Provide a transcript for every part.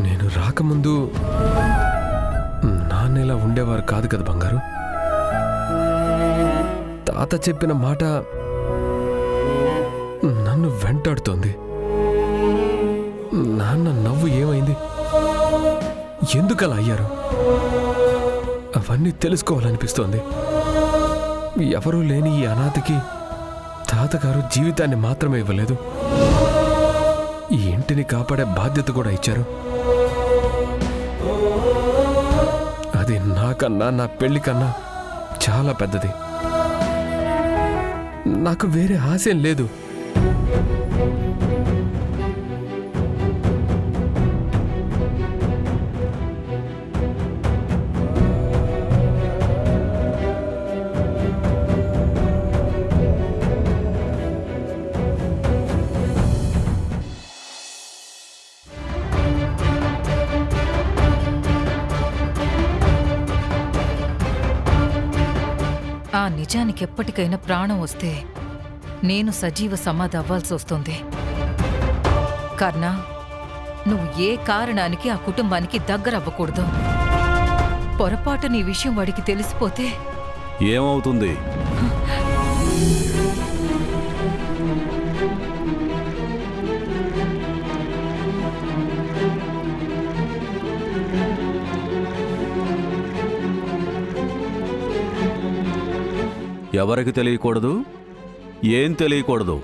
నేను రాకముందు నాన్న ఇలా ఉండేవారు కాదు కదా బంగారు. తాత చెప్పిన మాట నన్ను వెంటాడుతోంది. నాన్న నవ్వు ఏమైంది, ఎందుకలా అయ్యారు, అవన్నీ తెలుసుకోవాలనిపిస్తోంది. ఎవరూ లేని ఈ అనాథకి తాతగారు జీవితాన్ని మాత్రమే ఇవ్వలేదు, ఈ ఇంటిని కాపాడే బాధ్యత కూడా ఇచ్చారు. అది నాకన్నా నా పెళ్లి కన్నా చాలా పెద్దది. నాకు వేరే ఆశయం లేదు. ఆ నిజానికి ఎప్పటికైనా ప్రాణం వస్తే నేను సజీవ సమాధి అవ్వాల్సి వస్తుంది. కర్ణ, నువ్వు ఏ కారణానికి ఆ కుటుంబానికి దగ్గరవ్వకూడదు. పొరపాటు నీ విషయం వాడికి తెలిసిపోతే ఏమవుతుంది? ఎవరికి తెలియకూడదు? ఏం తెలియకూడదు?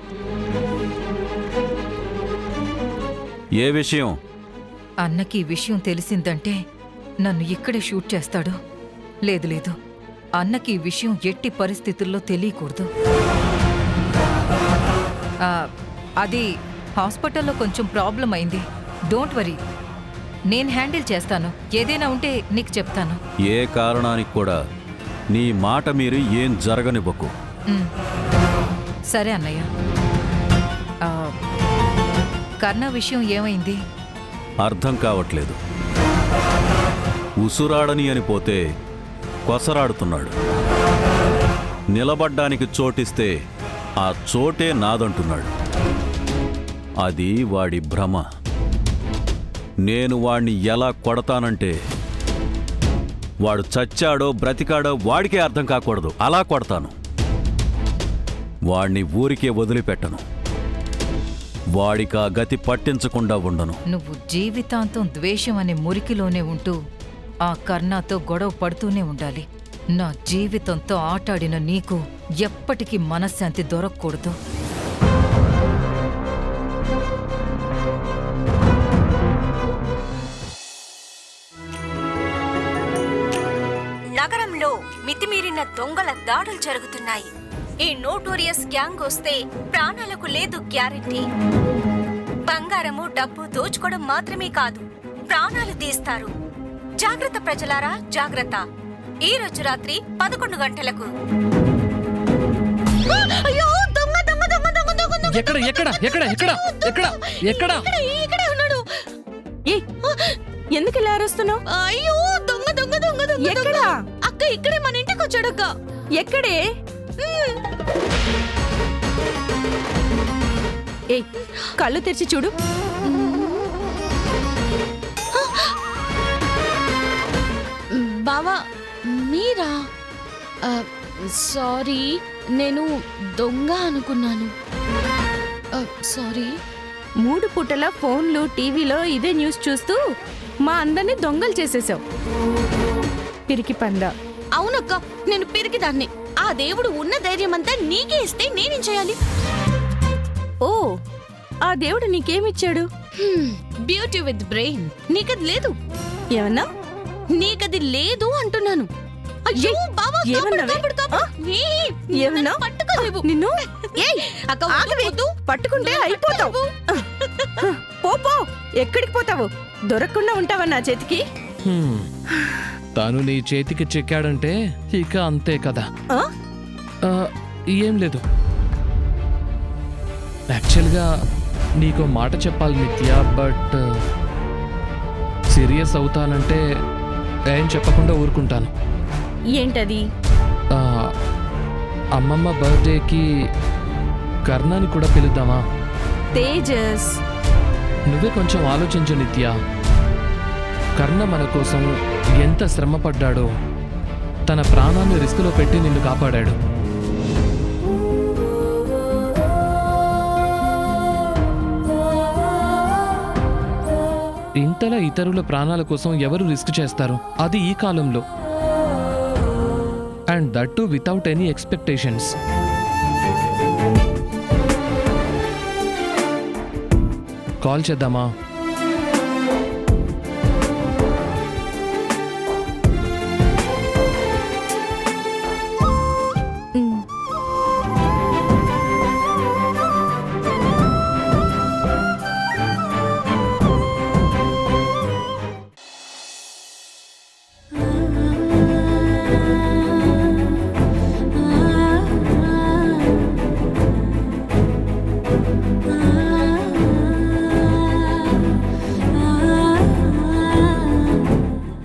ఏ విషయం? అన్నకి ఈ విషయం తెలిసిందంటే నన్ను ఇక్కడే షూట్ చేస్తాడు. లేదు లేదు, అన్నకి ఈ విషయం ఎట్టి పరిస్థితుల్లో తెలియకూడదు. అది హాస్పిటల్లో కొంచెం ప్రాబ్లం అయింది. డోంట్ వరీ, నేను హ్యాండిల్ చేస్తాను. ఏదైనా ఉంటే నీకు చెప్తాను. ఏ కారణానికి కూడా నీ మాట మీరు ఏం జరగనివ్వకు. సరే అన్నయ్య. కర్ణ విషయం ఏమైంది? అర్థం కావట్లేదు. ఉసురాడని అని పోతే కొసరాడుతున్నాడు. నిలబడ్డానికి చోటిస్తే ఆ చోటే నాదంటున్నాడు. అది వాడి భ్రమ. నేను వాణ్ణి ఎలా కొడతానంటే వాడు చచ్చాడో బ్రతికాడో వాడికే అర్థం కాకూడదు, అలా కొడతాను. వాణ్ణి ఊరికే వదిలిపెట్టను. వాడికా గతి పట్టించకుండా ఉండను. నువ్వు జీవితాంతం ద్వేషం అనే మురికిలోనే ఉంటూ ఆ కర్ణతో గొడవ పడుతూనే ఉండాలి. నా జీవితంతో ఆటాడిన నీకు ఎప్పటికీ మనశ్శాంతి దొరకకూడదు. నగరంలో మితిమీరిన దొంగల దాడులు జరుగుతున్నాయి. ఈ నోటోరియస్ గ్యాంగ్ వస్తే ప్రాణాలకు లేదు గ్యారెంటీ. బంగారము డబ్బు దోచుకోవడం మాత్రమే కాదు, ప్రాణాలు తీస్తారు. జాగ్రత్త ప్రజలారా, జాగ్రత్త. ఈ రోజు రాత్రి 11 గంటలకు. ఎందుకు ఇలా అరుస్తున్నావు? అయ్యో, దొంగ దొంగ దొంగ దొంగ! ఎక్కడా? అక్క ఇక్కడే మన ఇంటికి వచ్చాడక్క. ఎక్కడే? ఏయ్, కళ్ళు తెరిచి చూడు. బావా, మీరా? సారీ, నేను దొంగ అనుకున్నాను. సారీ. 3 పూటల ఫోన్లు టీవీలో ఇదే న్యూస్ చూస్తూ మా అందరినీ దొంగలు చేసేసావు. పిరికి పందా. అవునక్క, నేను పిరికిదాన్ని. ఆ దేవుడు ఉన్న ధైర్యమంతా నీకే ఇస్తే నేనేం చేయాలి? ఓ, ఆ దేవుడు నీకేమిచ్చాడు? Beauty with brain. నీకది లేదు. ఏమన్నా? నీకది లేదు అంటున్నాను. అయ్యో బావా, ఏమన్నా? పట్టుకోలేవు నిన్ను. అక్క, పట్టుకుంటే అయిపోతావు. పో, ఎక్కడికి పోతావు? దొరకకుండా ఉంటావా నా చేతికి? తాను నీ చేతికి చిక్కాడంటే ఇక అంతే కదా. ఏం లేదు, యాక్చువల్గా నీకో మాట చెప్పాలి నిత్య, బట్ సీరియస్ అవుతానంటే ఏం చెప్పకుండా ఊరుకుంటాను. ఏంటది? అమ్మమ్మ బర్త్డేకి కర్ణాని కూడా పిలుద్దామా? తేజస్, నువ్వే కొంచెం ఆలోచించు నిత్య. కర్ణ మన కోసం ఎంత శ్రమ పడ్డాడో, తన ప్రాణాన్ని రిస్కులో పెట్టి నిన్ను కాపాడాడు. ఇంతలా ఇతరుల ప్రాణాల కోసం ఎవరు రిస్క్ చేస్తారు, అది ఈ కాలంలో. And that to without any expectations. Call చేద్దామా?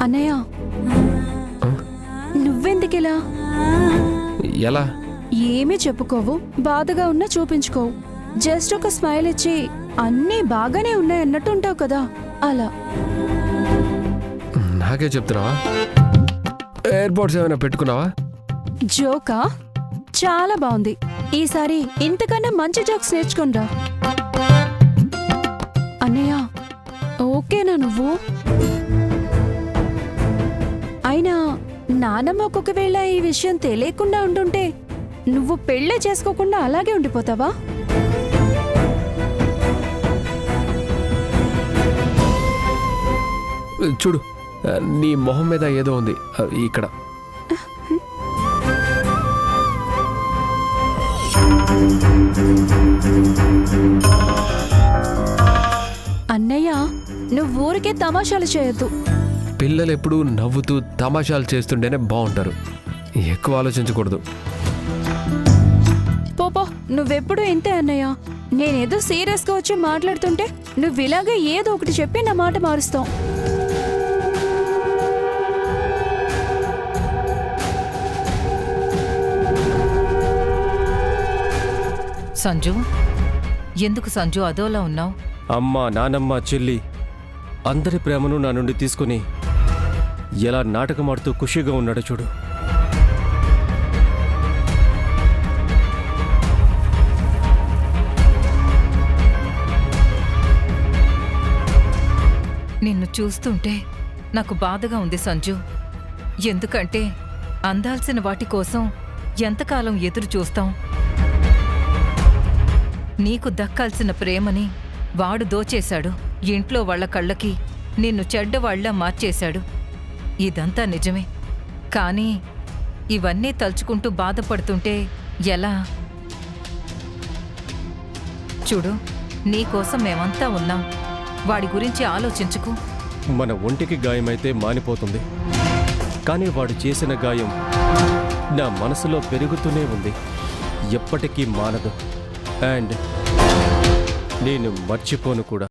అన్నయ్య, నువ్వెందుకెలా? ఎలా? ఏమీ చెప్పుకోవు, బాధగా ఉన్నా చూపించుకోవు. జస్ట్ ఒక స్మైల్ ఇచ్చి అన్నీ బాగానే ఉన్నాయన్నట్టు ఉంటావు కదా, అలా. నాకే చెప్తున్నావా? ఎయిర్పోర్ట్స్ ఏమైనా పెట్టుకున్నావా? జోకా? చాలా బాగుంది. ఈసారి ఇంతకన్నా మంచి జోక్స్ నేర్చుకునిరా. అన్నయ్య, ఓకేనా నువ్వు? అయినా నానమ్మ ఒకవేళ ఈ విషయం తెలియకుండా ఉంటుంటే నువ్వు పెళ్ళే చేసుకోకుండా అలాగే ఉండిపోతావా? చూడు, నీ మొహం మీద ఏదో ఉంది ఇక్కడ. అన్నయ్య, నువ్వు ఊరికే తమాషాలు చేయొద్దు. పిల్లలు ఎప్పుడూ నవ్వుతూ తమాషాలు చేస్తుంటేనే బాగుంటారు. ఎక్కువ ఆలోచించకూడదు. పోపో, నువ్వెప్పుడు ఇంతే అన్నయ్య. నేనేదో సీరియస్గా వచ్చి మాట్లాడుతుంటే నువ్వు ఇలాగే ఏదో ఒకటి చెప్పి నా మాట మారుస్తావు. సంజు, ఎందుకు సంజు అదోలా ఉన్నావు? అమ్మ, నానమ్మ, చెల్లి అందరి ప్రేమను నా నుండి తీసుకుని ఎలా నాటకమాడుతూ ఖుషీగా ఉన్నాడో చూడు. నిన్ను చూస్తుంటే నాకు బాధగా ఉంది సంజు. ఎందుకంటే అందాల్సిన వాటి కోసం ఎంతకాలం ఎదురు చూస్తాం? నీకు దక్కాల్సిన ప్రేమని వాడు దోచేశాడు. ఇంట్లో వాళ్ళ కళ్ళకి నిన్ను చెడ్డవాళ్లా మార్చేశాడు. ఇదంతా నిజమే. కానీ ఇవన్నీ తలుచుకుంటూ బాధపడుతుంటే ఎలా? చూడు, నీకోసం మేమంతా ఉన్నాం. వాడి గురించి ఆలోచించుకు. మన ఒంటికి గాయమైతే మానిపోతుంది, కానీ వాడు చేసిన గాయం నా మనసులో పెరుగుతూనే ఉంది. ఎప్పటికీ మానదు. అండ్ నేను మర్చిపోను కూడా.